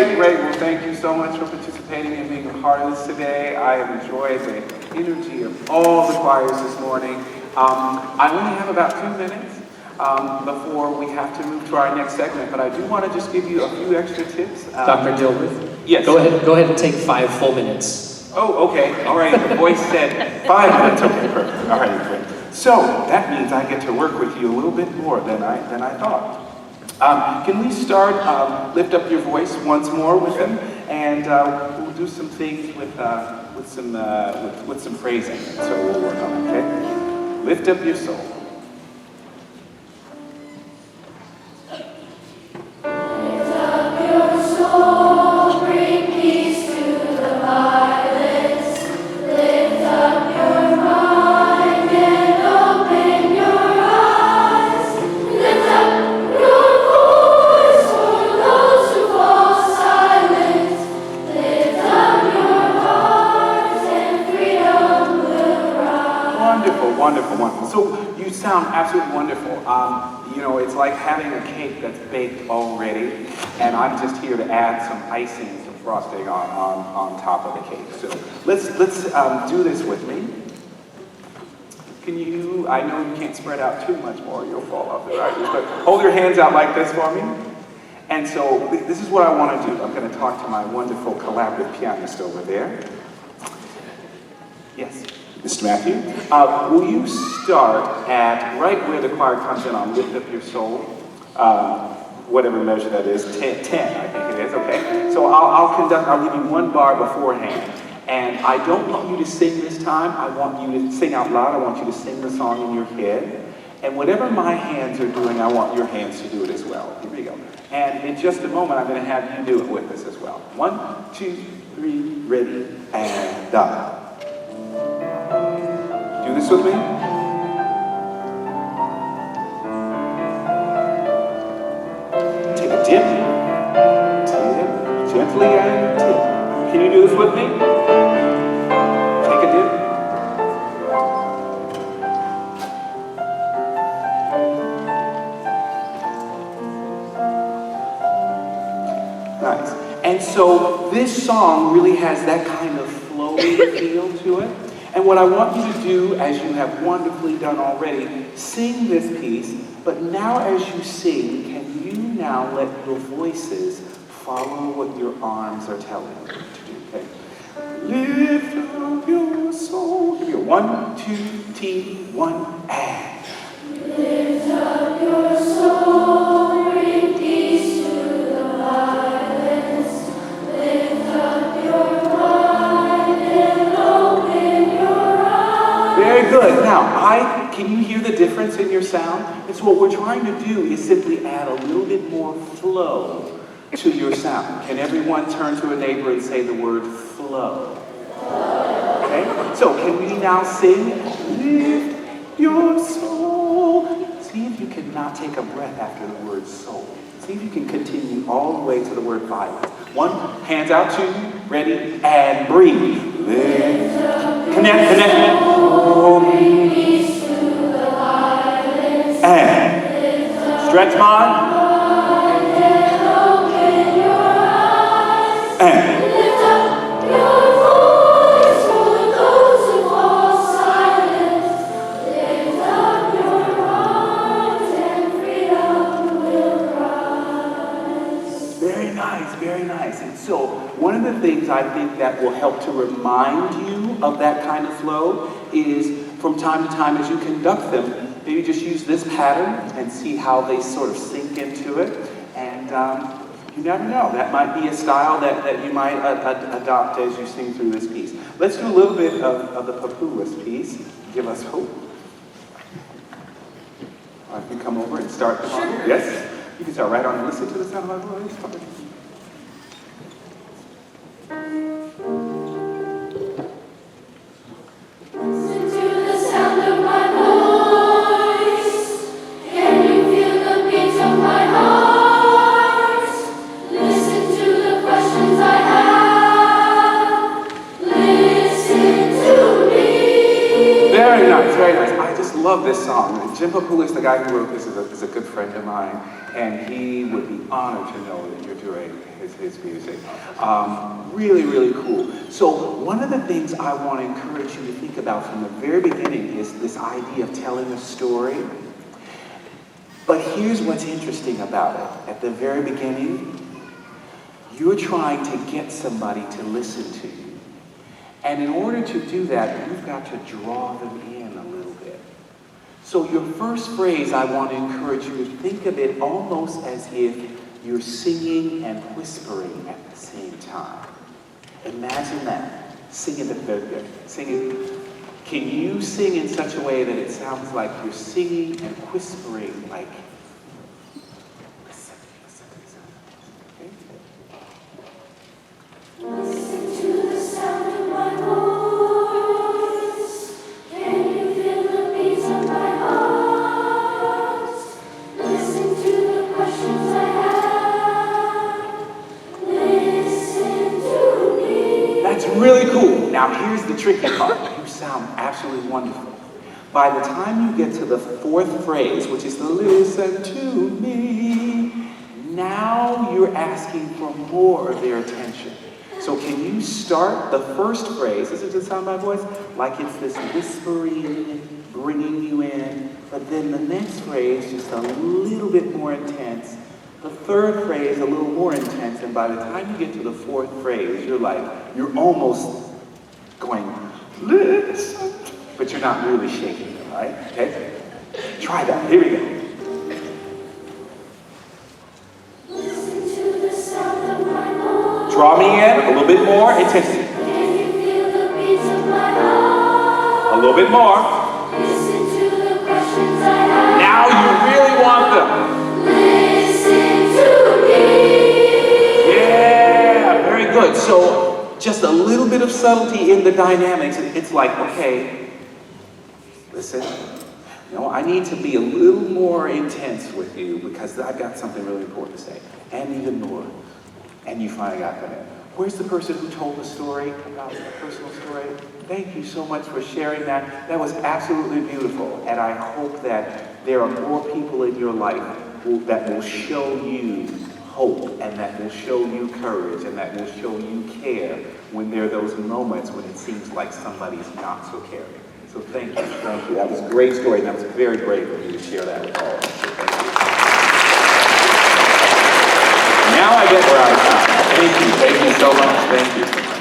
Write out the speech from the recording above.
Great, great. Well, thank you so much for participating and being a part of this today. I have enjoyed the energy of all the choirs this morning. I only have about 2 minutes before we have to move to our next segment, but I do want to just give you a few extra tips. Dr. Dilworth? Yes. Go ahead and take 5 full minutes. Oh, okay. All right. The voice said 5 minutes. Okay, perfect. All right, great. So that means I get to work with you a little bit more than I thought. Can we start, lift up your voice once more with them, and we'll do some things with some phrasing. So we'll work on it, okay? Lift up your soul. Wonderful, wonderful. So you sound absolutely wonderful. You know, it's like having a cake that's baked already, and I'm just here to add some icing, some frosting on top of the cake. So let's do this with me. Can you? I know you can't spread out too much more; you'll fall off the right. But hold your hands out like this for me. And so this is what I want to do. I'm going to talk to my wonderful collaborative pianist over there. Yes. Mr. Matthew, will you start at right where the choir comes in on Lift Up Your Soul, whatever measure that is, 10, I think it is, okay? So I'll give you 1 bar beforehand, and I don't want you to sing this time. I want you to sing out loud. I want you to sing the song in your head, and whatever my hands are doing, I want your hands to do it as well. Here we go. And in just a moment, I'm going to have you do it with us as well. 1, 2, 3, ready, and done. Do this with me. Take a dip, gently and tip. Can you do this with me? Take a dip. Nice. And so this song really has that kind of flowy feel to it. And what I want you to do, as you have wonderfully done already, sing this piece, but now as you sing, can you now let your voices follow what your arms are telling you to do, okay? Lift up your soul. Here we go. 1, 2, T, 1, and. Lift up your soul, bring peace to the violence. Lift up your mind and open your eyes. Very good. Now, can you hear the difference in your sound? And so what we're trying to do is simply add a little bit more flow to your sound. Can everyone turn to a neighbor and say the word flow? Okay? So can we now sing, lift your soul? See if you cannot take a breath after the word soul. See if you can continue all the way to the word violence. 1, hands out, 2, ready, and breathe. Lift. Connect. And stretch mine. And Lift up your voice for those who fall silent. Lift up your arms and freedom will rise. very nice, very nice. And so one of the things I think that will help to remind you of that kind of flow is from time to time as you conduct them, maybe just use this pattern and see how they sort of sink into it. And you never know. That might be a style that you might adopt as you sing through this piece. Let's do a little bit of the Papuas piece. Give us hope. If you come over and start. Sure. Yes? You can start right on and listen to the sound of my voice. Very nice, very nice. I just love this song. Jim Papulis, the guy who wrote this, is a good friend of mine, and he would be honored to know that you're doing his music. Really, really cool. So one of the things I want to encourage you to think about from the very beginning is this idea of telling a story. But here's what's interesting about it. At the very beginning, you're trying to get somebody to listen to you. And in order to do that, you've got to draw them in a little bit. So your first phrase, I want to encourage you to think of it almost as if you're singing and whispering at the same time. Imagine that. Singing the good. Singing. Can you sing in such a way that it sounds like you're singing and whispering like, listen, listen, listen. Okay? Listen to the sound of my voice. Can you feel the beats of my heart? Listen to the questions I have. Listen to me. That's really cool. Now here's the tricky part. You sound absolutely wonderful. By the time you get to the fourth phrase, which is the listen to me, now you're asking for more of their attention. So can you start the first phrase, does it just sound my voice? Like it's this whispering, bringing you in, but then the next phrase just a little bit more intense. The third phrase a little more intense, and by the time you get to the fourth phrase, you're almost going, listen, but you're not really shaking them, right? Okay? Try that, here we go. Listen to the sound of my voice. Draw me in, a little bit more intensity. Can you feel the beats of my heart? A little bit more. Listen to the questions I have. Now you really want them. Listen to me. Yeah, very good. So just a little bit of subtlety in the dynamics. It's like, okay, listen, I need to be a little more intense with you because I've got something really important to say. And even more. And you finally got that in. Where's the person who told the story about the personal story? Thank you so much for sharing that. That was absolutely beautiful. And I hope that there are more people in your life that will show you hope and that will show you courage and that will show you care when there are those moments when it seems like somebody's not so caring. So thank you, thank you. That was a great story, and that was very brave of you to share that with all of us. So thank you. Now I get where I come. Thank you so much. Thank you.